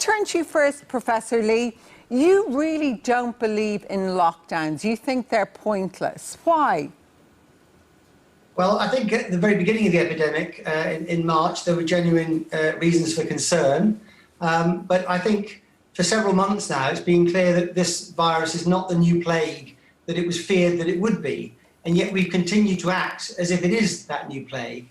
turn to you first, Professor Lee. You really don't believe in lockdowns. You think they're pointless. Why? Well, I think at the very beginning of the epidemic, in March, there were genuine reasons for concern. But I think for several months now, it's been clear that this virus is not the new plague that it was feared that it would be. And yet we've continued to act as if it is that new plague.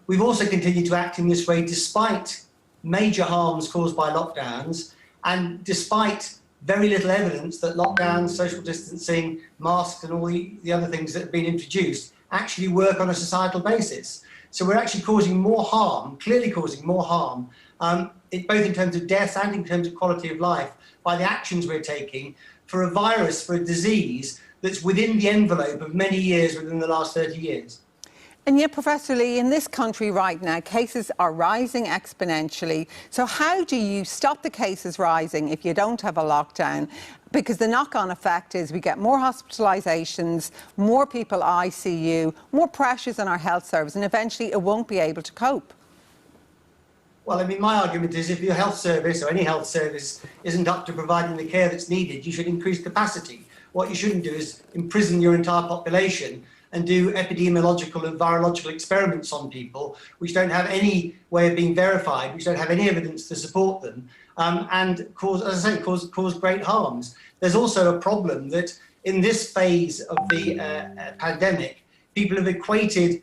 We've also continued to act in this way despite major harms caused by lockdowns and despite very little evidence that lockdowns, social distancing, masks and all the other things that have been introduced actually work on a societal basis. So we're actually causing more harm, clearly causing more harm, both in terms of deaths and in terms of quality of life by the actions we're taking for a virus, for a disease that's within the envelope of many years within the last 30 years. And yet, Professor Lee, in this country right now, cases are rising exponentially. So how do you stop the cases rising if you don't have a lockdown? Because the knock-on effect is we get more hospitalisations, more people ICU, more pressures on our health service, and eventually it won't be able to cope. Well, I mean, my argument is if your health service or any health service isn't up to providing the care that's needed, you should increase capacity. What you shouldn't do is imprison your entire population and do epidemiological and virological experiments on people which don't have any way of being verified, which don't have any evidence to support them, and cause, as I say, cause great harms. There's also a problem that in this phase of the pandemic, people have equated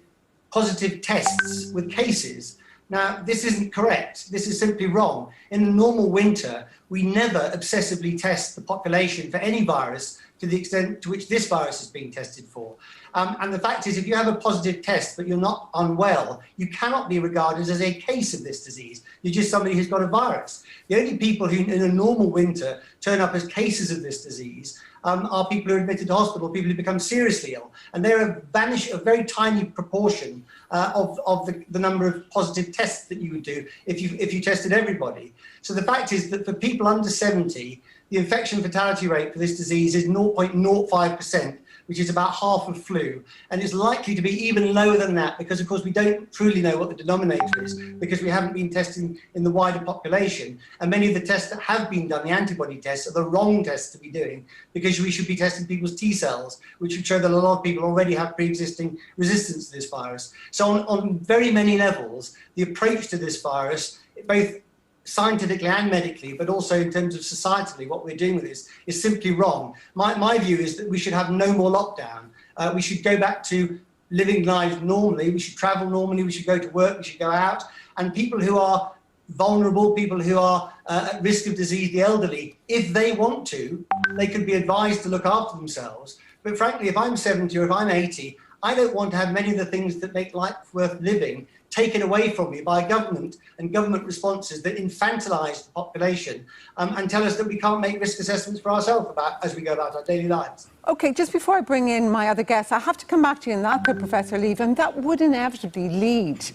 positive tests with cases. Now, this isn't correct. This is simply wrong. In a normal winter, we never obsessively test the population for any virus to the extent to which this virus is being tested for. And the fact is, if you have a positive test but you're not unwell, you cannot be regarded as a case of this disease. You're just somebody who's got a virus. The only people who in a normal winter turn up as cases of this disease are people who are admitted to hospital, people who become seriously ill. And they're a very tiny proportion of the number of positive tests that you would do if you tested everybody. So the fact is that for people under 70, the infection fatality rate for this disease is 0.05%, which is about half of flu. And it's likely to be even lower than that because, of course, we don't truly know what the denominator is because we haven't been testing in the wider population. And many of the tests that have been done, the antibody tests, are the wrong tests to be doing because we should be testing people's T cells, which would show that a lot of people already have pre-existing resistance to this virus. So on very many levels, the approach to this virus, both scientifically and medically, but also in terms of societally, what we're doing with this is simply wrong. My view is that we should have no more lockdown. We should go back to living lives normally. We should travel normally. We should go to work. We should go out. And people who are vulnerable, people who are at risk of disease, the elderly, if they want to, they could be advised to look after themselves. But frankly, if I'm 70 or if I'm 80, I don't want to have many of the things that make life worth living taken away from me by government and government responses that infantilise the population and tell us that we can't make risk assessments for ourselves as we go about our daily lives. OK, just before I bring in my other guests, I have to come back to you on that, Professor Lee, and that would inevitably lead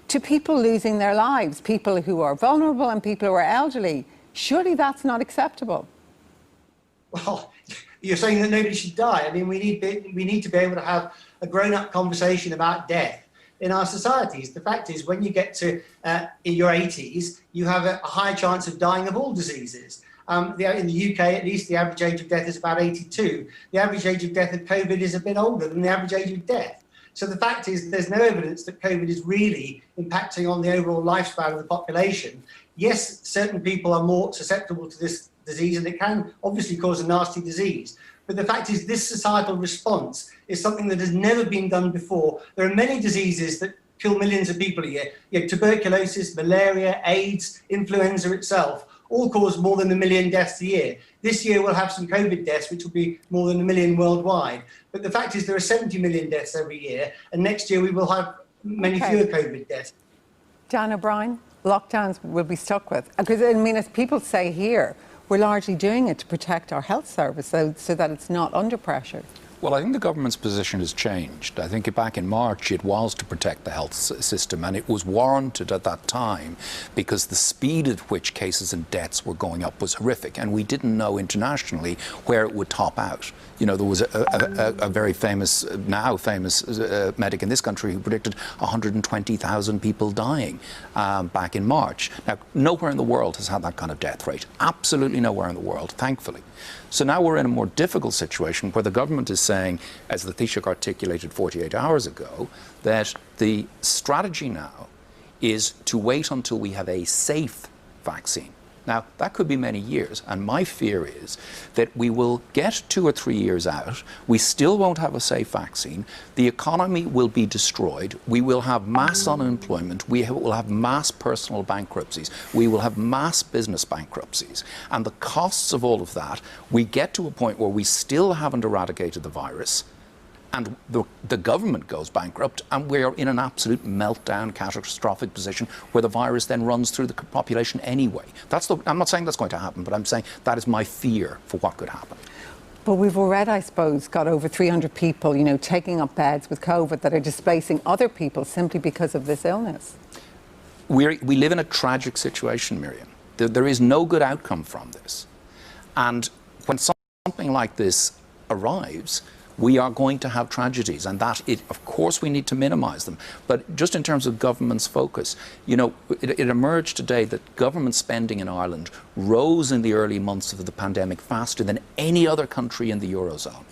to people losing their lives, people who are vulnerable and people who are elderly. Surely that's not acceptable. Well, you're saying that nobody should die. I mean, we need to be able to have a grown-up conversation about death in our societies. The fact is, when you get to in your 80s, you have a high chance of dying of all diseases. In the UK, at least, the average age of death is about 82. The average age of death of COVID is a bit older than the average age of death. So the fact is, there's no evidence that COVID is really impacting on the overall lifespan of the population. Yes, certain people are more susceptible to this disease, and it can obviously cause a nasty disease. But the fact is, this societal response is something that has never been done before. There are many diseases that kill millions of people a year. You know, tuberculosis, malaria, AIDS, influenza itself, all cause more than 1 million deaths a year. This year we'll have some COVID deaths, which will be more than 1 million worldwide. But the fact is there are 70 million deaths every year, and next year we will have many fewer COVID deaths. Dan O'Brien, lockdowns we'll be stuck with. Because, I mean, as people say here, we're largely doing it to protect our health service so that it's not under pressure. Well, I think the government's position has changed. I think back in March it was to protect the health system, and it was warranted at that time because the speed at which cases and deaths were going up was horrific, and we didn't know internationally where it would top out. You know, there was a very famous, now famous medic in this country who predicted 120,000 people dying back in March. Now, nowhere in the world has had that kind of death rate. Absolutely nowhere in the world, thankfully. So now we're in a more difficult situation where the government is saying, as the Taoiseach articulated 48 hours ago, that the strategy now is to wait until we have a safe vaccine. Now, that could be many years, and my fear is that we will get 2 or 3 years out, we still won't have a safe vaccine, the economy will be destroyed, we will have mass unemployment, we will have mass personal bankruptcies, we will have mass business bankruptcies, and the costs of all of that, we get to a point where we still haven't eradicated the virus, and the government goes bankrupt, and we're in an absolute meltdown, catastrophic position where the virus then runs through the population anyway. I'm not saying that's going to happen, but I'm saying that is my fear for what could happen. But we've already, I suppose, got over 300 people, you know, taking up beds with COVID that are displacing other people simply because of this illness. We live in a tragic situation, Miriam. There is no good outcome from this. And when something like this arrives, we are going to have tragedies, and of course we need to minimize them. But just in terms of government's focus, you know, it emerged today that government spending in Ireland rose in the early months of the pandemic faster than any other country in the Eurozone.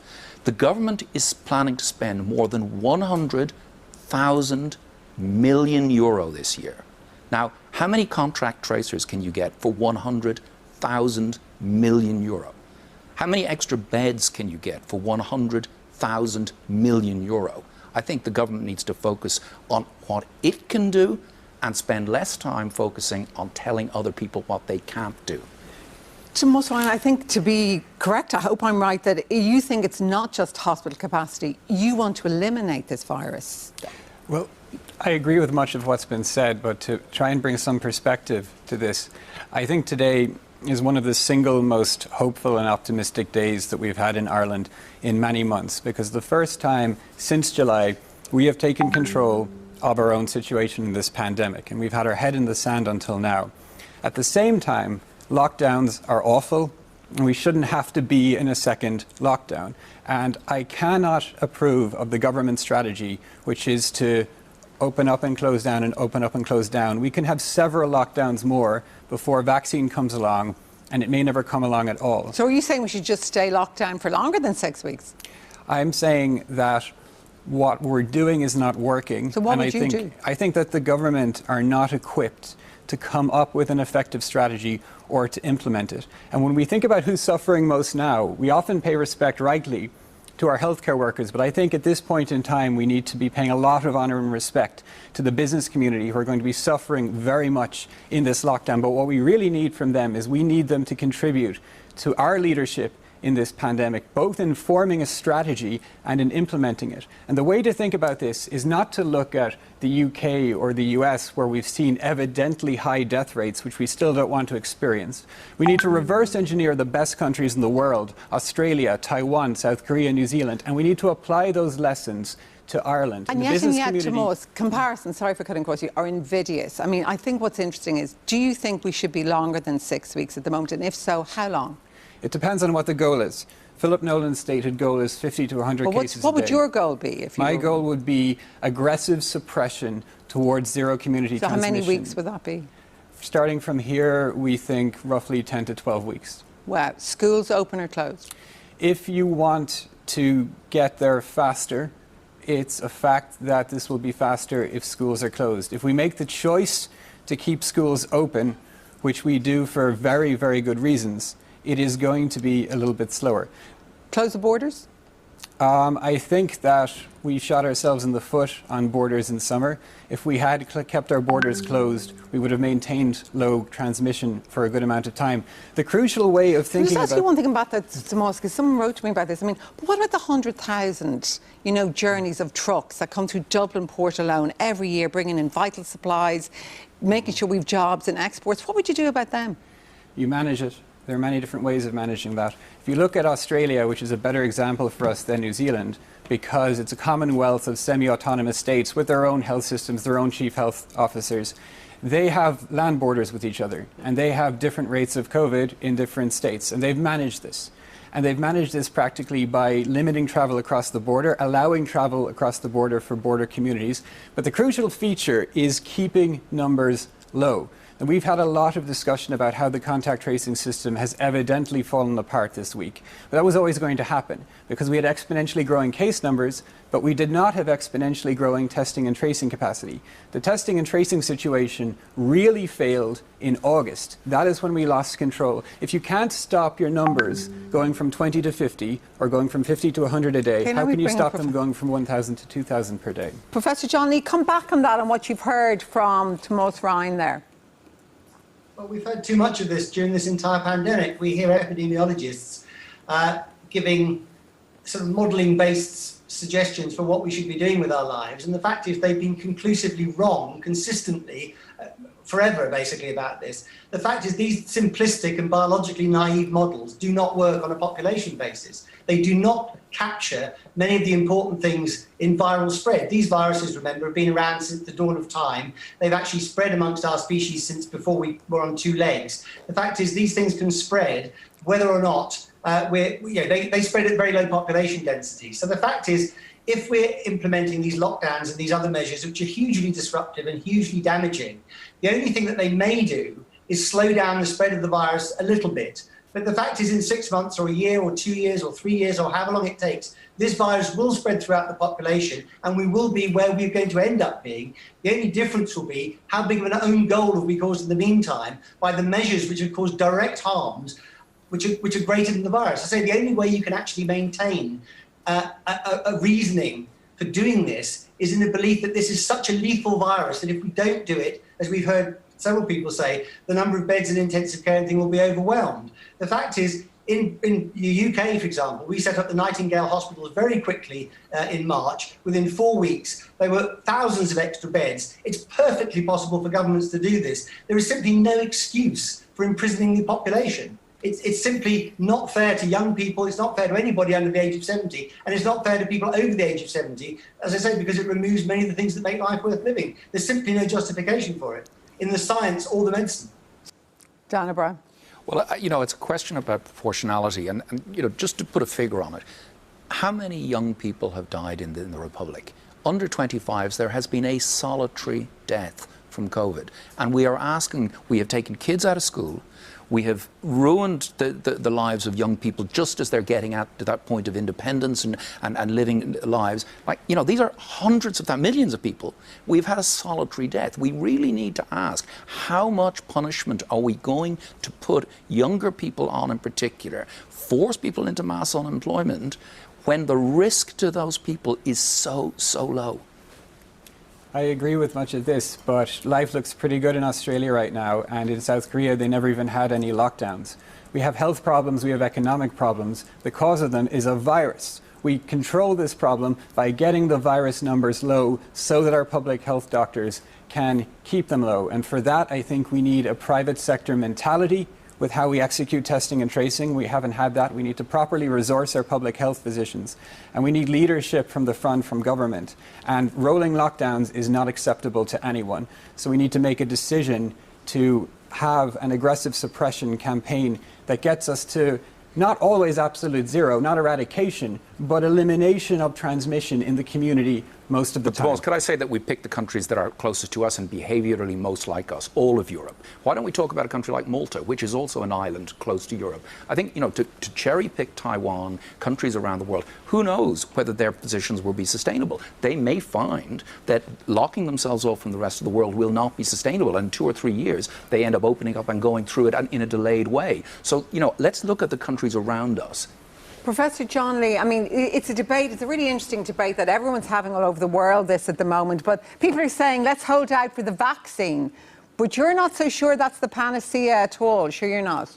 The government is planning to spend more than 100,000 million euro this year. Now, how many contract tracers can you get for 100,000 million euro? How many extra beds can you get for 100,000 million euro? I think the government needs to focus on what it can do and spend less time focusing on telling other people what they can't do. So, Musline, I think, to be correct, I hope I'm right, that you think it's not just hospital capacity. You want to eliminate this virus. Well, I agree with much of what's been said, but to try and bring some perspective to this, I think today is one of the single most hopeful and optimistic days that we've had in Ireland in many months, because the first time since July we have taken control of our own situation in this pandemic, and we've had our head in the sand until now. At the same time, lockdowns are awful, and we shouldn't have to be in a second lockdown. And I cannot approve of the government strategy, which is to open up and close down and open up and close down. We can have several lockdowns more before a vaccine comes along, and it may never come along at all. So are you saying we should just stay locked down for longer than 6 weeks? I'm saying that what we're doing is not working. So what would you do? I think that the government are not equipped to come up with an effective strategy or to implement it. And when we think about who's suffering most now, we often pay respect, rightly, to our healthcare workers, but I think at this point in time we need to be paying a lot of honour and respect to the business community who are going to be suffering very much in this lockdown. But what we really need from them is we need them to contribute to our leadership in this pandemic, both in forming a strategy and in implementing it. And the way to think about this is not to look at the UK or the US, where we've seen evidently high death rates, which we still don't want to experience. We need to reverse engineer the best countries in the world, Australia, Taiwan, South Korea, New Zealand, and we need to apply those lessons to Ireland. And yet, Tomas, comparisons, sorry for cutting across you, are invidious. I mean, I think what's interesting is, do you think we should be longer than 6 weeks at the moment? And if so, how long? It depends on what the goal is. Philip Nolan's stated goal is 50 to 100 cases a day. What would your goal be? If you My goal would be aggressive suppression towards zero community transmission. So how many weeks would that be? Starting from here, we think roughly 10 to 12 weeks. Wow. Schools open or closed? If you want to get there faster, it's a fact that this will be faster if schools are closed. If we make the choice to keep schools open, which we do for very, very good reasons, it is going to be a little bit slower. Close the borders? I think that we shot ourselves in the foot on borders in summer. If we had kept our borders closed, we would have maintained low transmission for a good amount of time. The crucial way of thinking about... Just ask you one thing about that, Tomas, because someone wrote to me about this. I mean, but what about the 100,000, you know, journeys of trucks that come through Dublin Port alone every year, bringing in vital supplies, making sure we've jobs and exports? What would you do about them? You manage it. There are many different ways of managing that. If you look at Australia, which is a better example for us than New Zealand, because it's a commonwealth of semi-autonomous states with their own health systems, their own chief health officers, they have land borders with each other, and they have different rates of COVID in different states, and they've managed this. And they've managed this practically by limiting travel across the border, allowing travel across the border for border communities. But the crucial feature is keeping numbers low. And we've had a lot of discussion about how the contact tracing system has evidently fallen apart this week. But that was always going to happen because we had exponentially growing case numbers, but we did not have exponentially growing testing and tracing capacity. The testing and tracing situation really failed in August. That is when we lost control. If you can't stop your numbers going from 20 to 50 or going from 50 to 100 a day, how can you stop them going from 1,000 to 2,000 per day? Professor John Lee, come back on that and what you've heard from Tomas Ryan there. Well, we've heard too much of this during this entire pandemic. We hear epidemiologists giving sort of modelling-based suggestions for what we should be doing with our lives. And the fact is they've been conclusively wrong consistently forever, basically, about this. The fact is these simplistic and biologically naive models do not work on a population basis. They do not capture many of the important things in viral spread. These viruses, remember, have been around since the dawn of time. They've actually spread amongst our species since before we were on two legs. The fact is these things can spread whether or not they spread at very low population density. So the fact is, if we're implementing these lockdowns and these other measures, which are hugely disruptive and hugely damaging, the only thing that they may do is slow down the spread of the virus a little bit. But the fact is, in 6 months or a year or 2 years or 3 years or however long it takes, this virus will spread throughout the population and we will be where we're going to end up being. The only difference will be how big of an own goal have we caused in the meantime by the measures which have caused direct harms, which are greater than the virus. I say the only way you can actually maintain a reasoning for doing this is in the belief that this is such a lethal virus that if we don't do it, as we've heard several people say, the number of beds in intensive care and thing will be overwhelmed. The fact is, in the UK, for example, we set up the Nightingale hospitals very quickly in March. Within 4 weeks, there were thousands of extra beds. It's perfectly possible for governments to do this. There is simply no excuse for imprisoning the population. It's simply not fair to young people, it's not fair to anybody under the age of 70, and it's not fair to people over the age of 70, as I say, because it removes many of the things that make life worth living. There's simply no justification for it, in the science or the medicine. Dan O'Brien. Well, it's a question about proportionality, and just to put a figure on it, how many young people have died in the Republic? Under 25s, there has been a solitary death from COVID, and we have taken kids out of school. We have ruined the lives of young people just as they're getting at that point of independence and living lives. These are hundreds of millions of people. We've had a solitary death. We really need to ask, how much punishment are we going to put younger people on in particular, force people into mass unemployment, when the risk to those people is so low? I agree with much of this, but life looks pretty good in Australia right now, and in South Korea they never even had any lockdowns. We have health problems, we have economic problems. The cause of them is a virus. We control this problem by getting the virus numbers low so that our public health doctors can keep them low. And for that, I think we need a private sector mentality with how we execute testing and tracing. We haven't had that. We need to properly resource our public health physicians. And we need leadership from the front, from government. And rolling lockdowns is not acceptable to anyone. So we need to make a decision to have an aggressive suppression campaign that gets us to not always absolute zero, not eradication, but elimination of transmission in the community most of the time. Could I say that we picked the countries that are closest to us and behaviourally most like us, all of Europe? Why don't we talk about a country like Malta, which is also an island close to Europe? I think, to cherry-pick Taiwan, countries around the world, who knows whether their positions will be sustainable? They may find that locking themselves off from the rest of the world will not be sustainable. And in 2 or 3 years, they end up opening up and going through it in a delayed way. So, let's look at the countries around us. Professor John Lee, it's a debate, it's a really interesting debate that everyone's having all over the world this at the moment, but people are saying, let's hold out for the vaccine. But you're not so sure that's the panacea at all, sure you're not?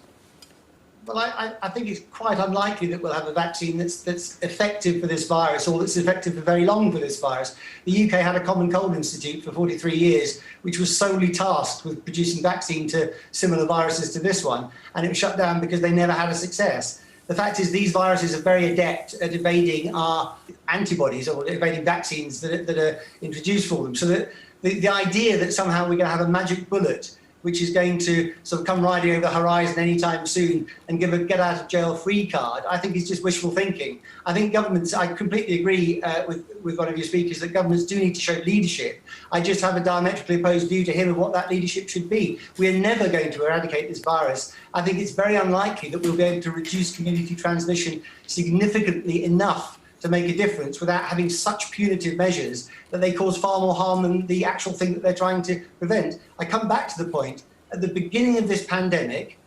Well, I think it's quite unlikely that we'll have a vaccine that's effective for this virus, or that's effective for very long for this virus. The UK had a Common Cold Institute for 43 years, which was solely tasked with producing vaccine to similar viruses to this one, and it was shut down because they never had a success. The fact is, these viruses are very adept at evading our antibodies, or evading vaccines that are introduced for them. So that the idea that somehow we're going to have a magic bullet which is going to sort of come riding over the horizon anytime soon and give a get-out-of-jail-free card, I think is just wishful thinking. I think governments, I completely agree with one of your speakers, that governments do need to show leadership. I just have a diametrically opposed view to him of what that leadership should be. We are never going to eradicate this virus. I think it's very unlikely that we'll be able to reduce community transmission significantly enough to make a difference without having such punitive measures that they cause far more harm than the actual thing that they're trying to prevent. I come back to the point, at the beginning of this pandemic,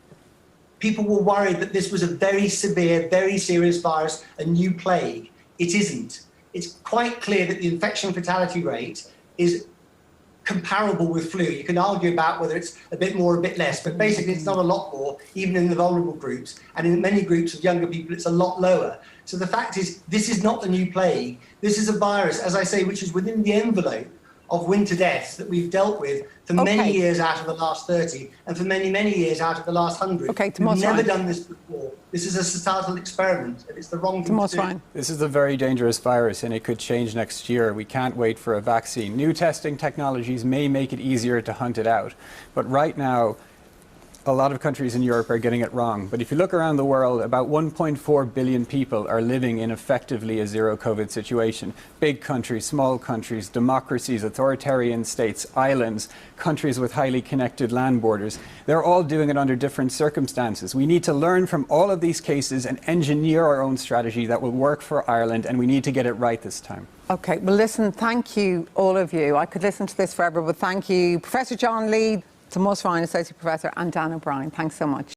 people were worried that this was a very severe, very serious virus, a new plague. It isn't. It's quite clear that the infection fatality rate is comparable with flu. You can argue about whether it's a bit more or a bit less, but basically it's not a lot more, even in the vulnerable groups. And in many groups of younger people, it's a lot lower. So the fact is, this is not the new plague. This is a virus, as I say, which is within the envelope of winter deaths that we've dealt with for many years out of the last 30, and for many, many years out of the last 100. We've never done this before. This is a societal experiment, and it's the wrong thing to do. This is a very dangerous virus, and it could change next year. We can't wait for a vaccine. New testing technologies may make it easier to hunt it out. But right now, a lot of countries in Europe are getting it wrong. But if you look around the world, about 1.4 billion people are living in effectively a zero-COVID situation. Big countries, small countries, democracies, authoritarian states, islands, countries with highly connected land borders. They're all doing it under different circumstances. We need to learn from all of these cases and engineer our own strategy that will work for Ireland, and we need to get it right this time. OK, well, listen, thank you, all of you. I could listen to this forever, but thank you, Professor John Lee, Thomas Ryan, Associate Professor, and Dan O'Brien. Thanks so much.